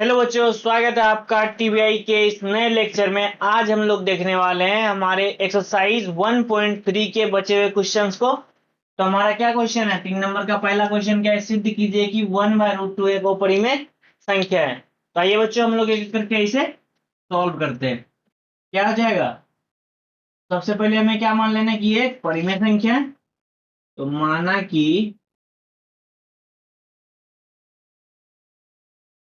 Hello बच्चों, स्वागत है आपका टीबीआई के इस नए लेक्चर में। आज हम लोग देखने वाले हैं हमारे एक्सरसाइज 1.3 के बचे हुए क्वेश्चंस को। तो हमारा क्या क्वेश्चन है? 3 नंबर का पहला क्वेश्चन क्या है? सिद्ध कीजिए कि 1/√2 एक अपरिमेय संख्या है। तो आइए बच्चों, हम लोग एक एक करके इसे सॉल्व करते हैं। क्या हो जाएगा? सबसे पहले हमें क्या मान लेना है कि ये एक परिमेय संख्या है। तो माना कि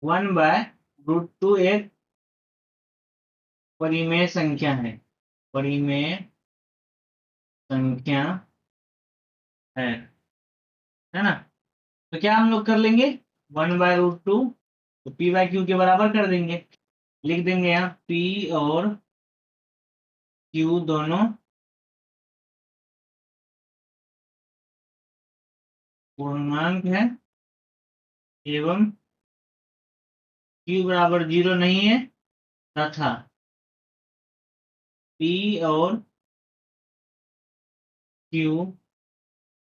1/√2 एक परिमेय संख्या है। परिमेय संख्या है ना? तो क्या हम लोग कर लेंगे? 1/√2 तो पी बाई क्यू के बराबर कर देंगे। लिख देंगे यहाँ पी और क्यू दोनों पूर्णांक है एवं क्यू बराबर 0 नहीं है, तथा पी और क्यू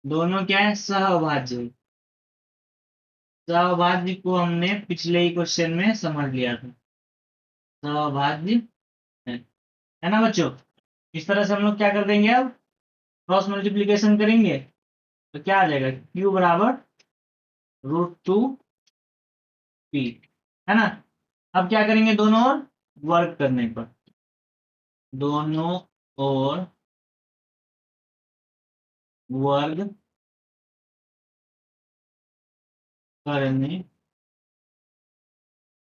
दोनों क्या है? सहअभाज्य। सहअभाज्य को हमने पिछले ही क्वेश्चन में समझ लिया था। सहअभाज्य है है ना बच्चों? इस तरह से हम लोग क्या कर देंगे? अब क्रॉस मल्टीप्लीकेशन करेंगे तो क्या आ जाएगा? क्यू बराबर √2 पी, है ना? अब क्या करेंगे? दोनों ओर वर्ग करने पर, दोनों ओर वर्ग करने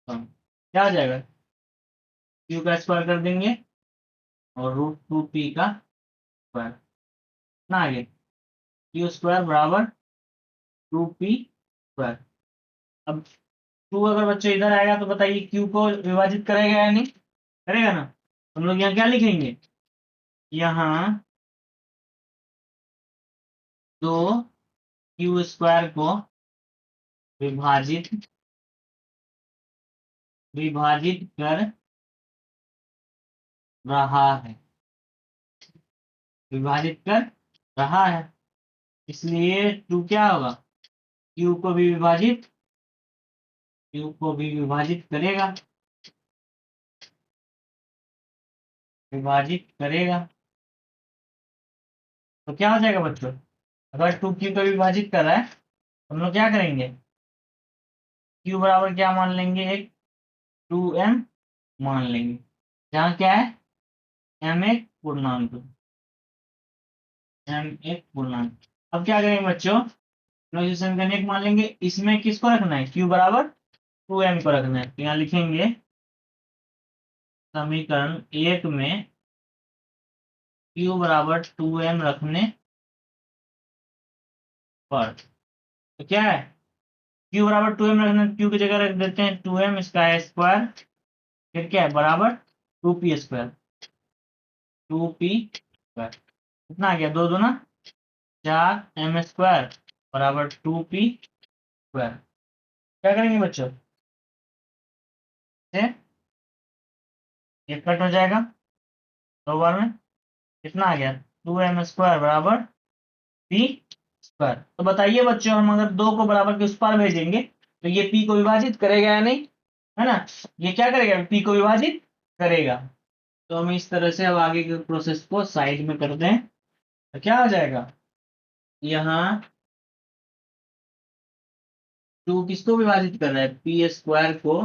पर क्या आ जाएगा? क्यू का स्क्वायर कर देंगे और √2 पी का स्क्वायर ना, आगे क्यू स्क्वायर बराबर 2p स्क्वायर। अब 2 अगर बच्चों इधर आएगा तो बताइए क्यू को विभाजित करेगा या नहीं करेगा ना? हम लोग यहाँ क्या लिखेंगे? यहाँ दो क्यू स्क्वायर को विभाजित विभाजित कर रहा है, विभाजित कर रहा है। इसलिए 2 क्या होगा? क्यू को भी विभाजित क्यू को भी विभाजित करेगा, विभाजित करेगा। तो क्या हो जाएगा बच्चों? अगर 2 क्यू को विभाजित कर रहा है तो हम लोग क्या करेंगे? क्यू बराबर क्या मान लेंगे? एक 2m मान लेंगे, जहाँ क्या है? m एक पूर्णांक, m एक पूर्णांक। अब क्या करेंगे बच्चों? समीकरण एक मान लेंगे। इसमें किसको रखना है? क्यू बराबर 2m को रखना है। तो यहाँ लिखेंगे समीकरण एक में क्यू बराबर 2m रखने पर तो क्या है? क्यू बराबर 2m रखना, क्यू की जगह रख देते हैं 2m इसका स्क्वायर, फिर क्या है? बराबर 2p स्क्वायर, 2p स्क्वायर। कितना आ गया? 2 दूना 4m स्क्वायर बराबर 2p स्क्वायर। क्या करेंगे बच्चों? से ये कट हो जाएगा 2 बार में। कितना आ गया? 2m स्क्वायर बराबर p स्क्वायर। तो बताइए बच्चों, हम अगर 2 को बराबर के उस पार भेजेंगे तो ये p को विभाजित करेगा या नहीं? है ना? ये क्या करेगा? p को विभाजित करेगा। तो हम इस तरह से अब आगे के प्रोसेस को साइड में कर दें तो क्या हो जाएगा? यहाँ 2 किसको विभाजित कर रहा है? p स्क्वायर को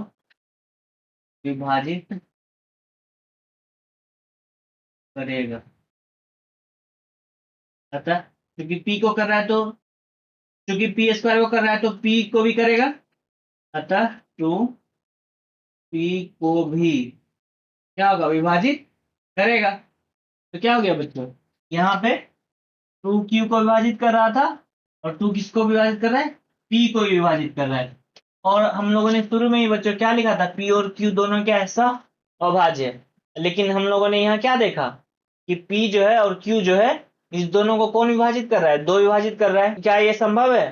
विभाजित करेगा। अतः क्योंकि p को कर रहा है तो, क्योंकि p स्क्वायर को कर रहा है तो p को भी करेगा। अतः 2p को भी क्या होगा? विभाजित करेगा। तो क्या हो गया बच्चों? यहाँ पे 2q को विभाजित कर रहा था और 2 किसको विभाजित कर रहा है? p को विभाजित कर रहा है। और हम लोगों ने शुरू में ही बच्चों क्या लिखा था? p और q दोनों क्या है? सहअभाज्य है। लेकिन हम लोगों ने यहाँ क्या देखा कि p जो है और q जो है, इस दोनों को कौन विभाजित कर रहा है? 2 विभाजित कर रहा है। क्या ये संभव है?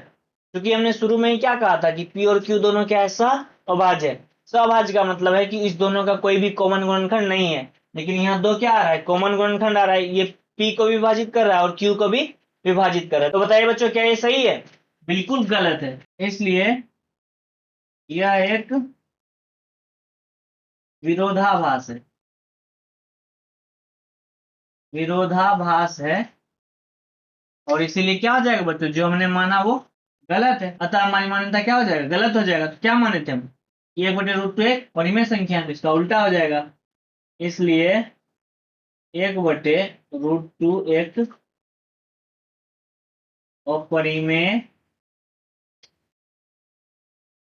क्योंकि हमने शुरू में ही क्या कहा था कि p और q दोनों क्या है? सहअभाज्य है। सहअभाज्य का मतलब है कि इस दोनों का कोई भी कॉमन गुणनखंड नहीं है। लेकिन यहाँ 2 क्या आ रहा है? कॉमन गुणनखंड आ रहा है। ये p को विभाजित कर रहा है और q को भी विभाजित कर रहा है। तो बताइए बच्चों, क्या ये सही है? बिल्कुल गलत है। इसलिए यह एक विरोधाभास है, विरोधाभास है, और इसीलिए क्या हो जाएगा बच्चों, जो हमने माना वो गलत है, अतः हमारी मान्यता क्या हो जाएगा, गलत हो जाएगा। तो क्या माने थे हम, 1/√2 एक परिमेय संख्या है, तो इसका उल्टा हो जाएगा। इसलिए 1/√2 एक अपरिमेय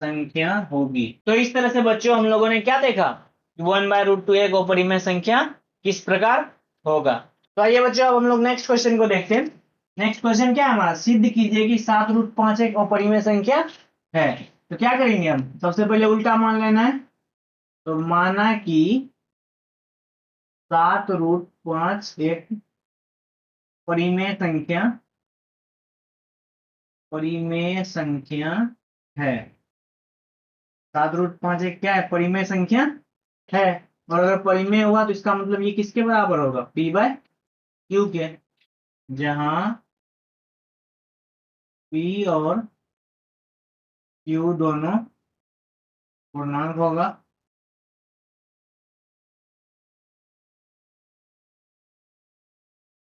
संख्या होगी। तो इस तरह से बच्चों हम लोगों ने क्या देखा, 1/√2 एक अपरिमेय संख्या किस प्रकार होगा। तो आइए बच्चों अब हम लोग नेक्स्ट क्वेश्चन को देखते हैं। नेक्स्ट क्वेश्चन क्या है हमारा, सिद्ध कीजिए कि 7√5 एक अपरिमेय संख्या है। तो क्या करेंगे हम, सबसे पहले उल्टा मान लेना है। तो माना कि 7√5 एक परिमेय संख्या, परिमेय संख्या है। 7√5 एक क्या है, परिमेय संख्या है। और अगर परिमेय हुआ तो इसका मतलब ये किसके बराबर होगा, P/Q के, जहां P और Q दोनों पूर्णांक होगा।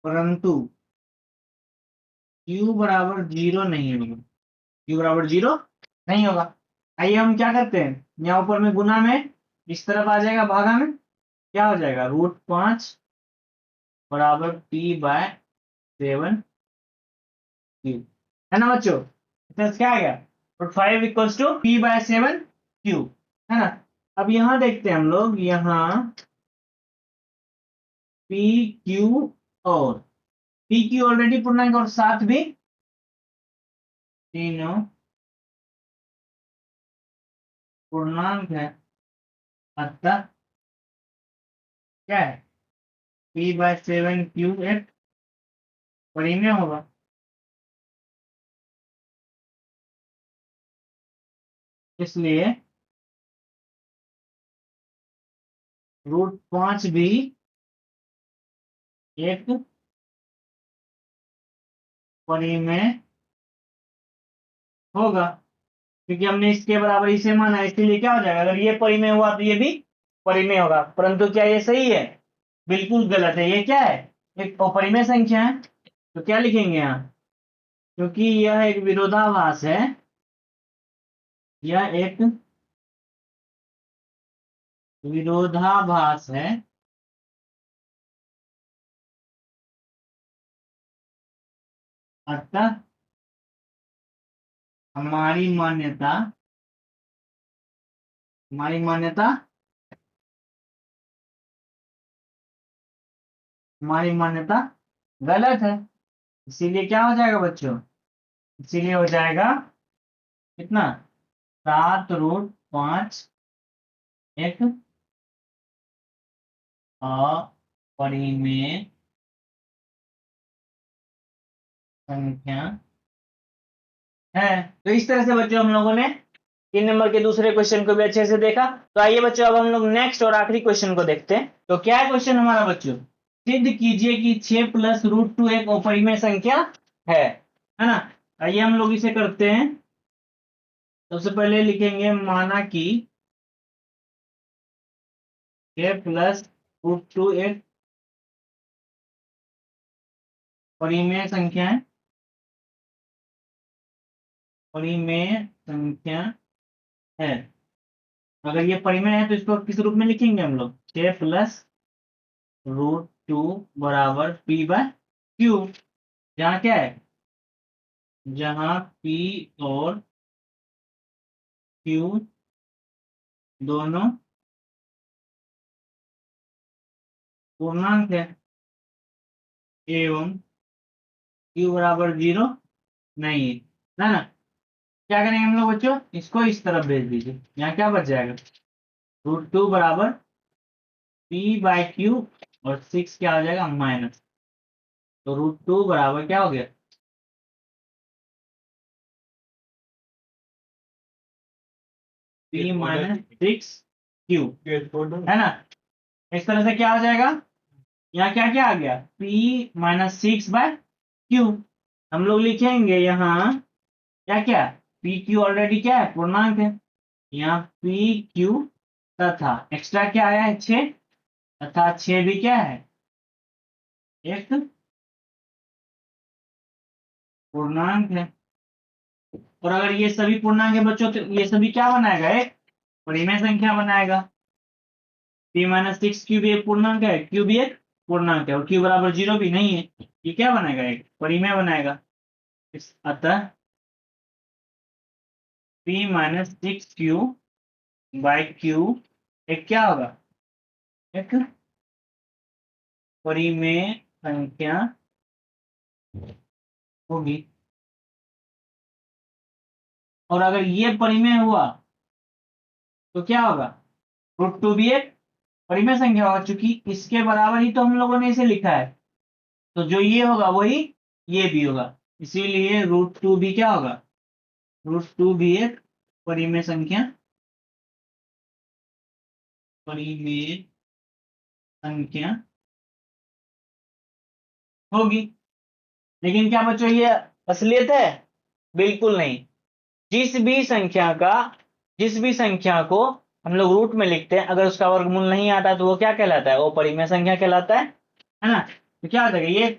परंतु Q बराबर 0 नहीं होगा, Q बराबर 0 नहीं होगा। आइए हम क्या करते हैं, यहाँ ऊपर में गुना में इस तरफ आ जाएगा, भागा में क्या हो जाएगा, √5 बराबर P/7 है ना बच्चों। तो क्या आ गया, √5 इक्वल्स टू P/7 Q, है ना। अब यहाँ देखते हैं हम लोग, यहाँ PQ और PQ ऑलरेडी पूर्णांक और साथ भी तीनों पूर्णांक है, अतः क्या है, P/7 Q एक परिमेय होगा। इसलिए √5 भी एक परिमेय होगा, क्योंकि हमने इसके बराबर इसे माना, इसलिए क्या हो जाएगा, अगर ये परिमेय हुआ तो ये भी परिमेय होगा। परंतु क्या ये सही है, बिल्कुल गलत है। ये क्या है, एक अपरिमेय संख्या है। तो क्या लिखेंगे यहाँ, क्योंकि यह एक विरोधाभास है, यह एक विरोधाभास है, अतः हमारी मान्यता, हमारी मान्यता, हमारी मान्यता गलत है। इसीलिए क्या हो जाएगा बच्चों, इसीलिए हो जाएगा कितना, 7√5 एक अपरिमेय संख्या है। तो इस तरह से बच्चों हम लोगों ने 3 नंबर के दूसरे क्वेश्चन को भी अच्छे से देखा। तो आइए बच्चों अब हम लोग नेक्स्ट और आखिरी क्वेश्चन को देखते हैं। तो क्या है क्वेश्चन हमारा बच्चों, सिद्ध कीजिए कि 6 + √2 एक अपरिमेय संख्या है ना। आइए हम लोग इसे करते हैं। सबसे पहले लिखेंगे, माना कि 6 + √2 एक परिमेय संख्या है, परिमेय संख्या है। अगर ये परिमेय है तो इसको किस रूप में लिखेंगे हम लोग, 6 + √2 बराबर P/Q, जहाँ क्या है, जहाँ P और Q दोनों पूर्णांक है, एवं Q बराबर 0 नहीं है, ना। क्या करेंगे हम लोग बच्चों, इसको इस तरफ भेज दीजिए, यहाँ क्या बच जाएगा, √2 बराबर P/Q, और 6 क्या हो जाएगा, माइनस। तो √2 बराबर क्या हो गया, P-6Q, है ना। इस तरह से क्या हो जाएगा, यहाँ क्या क्या आ गया, P-6/Q। हम लोग लिखेंगे यहाँ क्या क्या, PQ ऑलरेडी क्या है, पूर्णांक है, यहाँ PQ तथा एक्स्ट्रा क्या आया है 6, तथा 6 भी क्या है एक पूर्णांक है। और अगर ये सभी पूर्णांक है बच्चों तो ये सभी क्या बनाएगा, एक परिमेय संख्या बनाएगा। p-6 क्यू भी एक पूर्णांक है, क्यू भी एक पूर्णांक है, और क्यू बराबर 0 भी नहीं है, ये क्या बनाएगा, एक परिमेय बनाएगा। अतः p-6 q बाई क्यू एक क्या होगा, एक परिमेय संख्या होगी। और अगर ये परिमेय हुआ तो क्या होगा, √2 भी एक परिमेय संख्या होगा, चूंकि इसके बराबर ही तो हम लोगों ने इसे लिखा है, तो जो ये होगा वही ये भी होगा, इसीलिए √2 भी क्या होगा, √2 भी एक परिमेय संख्या, परिमेय संख्या होगी। लेकिन क्या बच्चों ये असलियत है, बिल्कुल नहीं। जिस भी संख्या को हम लोग रूट में लिखते हैं, अगर उसका वर्गमूल नहीं आता तो वो क्या कहलाता है, वो परिमेय संख्या कहलाता है ना। तो क्या हो जाएगा, ये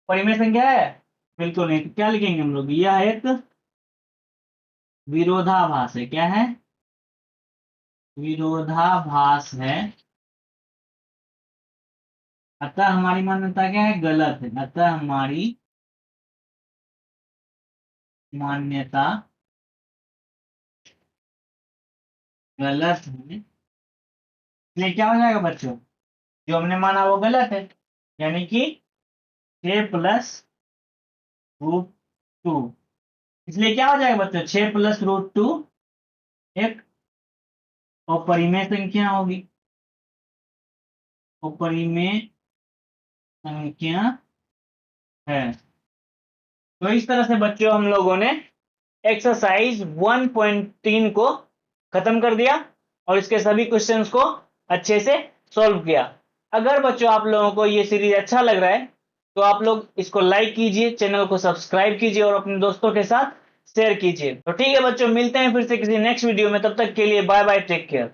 परिमेय संख्या है, बिल्कुल नहीं। तो क्या लिखेंगे हम लोग, यह एक विरोधाभास है। क्या है, विरोधाभास है, अतः हमारी मान्यता क्या है, गलत है। अतः हमारी मान्यता गलत है, इसलिए क्या हो जाएगा बच्चों, जो हमने माना वो गलत है, यानी कि 6 + √2। इसलिए क्या हो जाएगा बच्चों, 6 + √2 एक अपरिमेय संख्या होगी, अपरिमेय संख्या है। तो इस तरह से बच्चों हम लोगों ने एक्सरसाइज 1.3 को खत्म कर दिया और इसके सभी क्वेश्चंस को अच्छे से सॉल्व किया। अगर बच्चों आप लोगों को ये सीरीज अच्छा लग रहा है तो आप लोग इसको लाइक कीजिए, चैनल को सब्सक्राइब कीजिए और अपने दोस्तों के साथ शेयर कीजिए। तो ठीक है बच्चों, मिलते हैं फिर से किसी नेक्स्ट वीडियो में, तब तक के लिए बाय बाय, टेक केयर।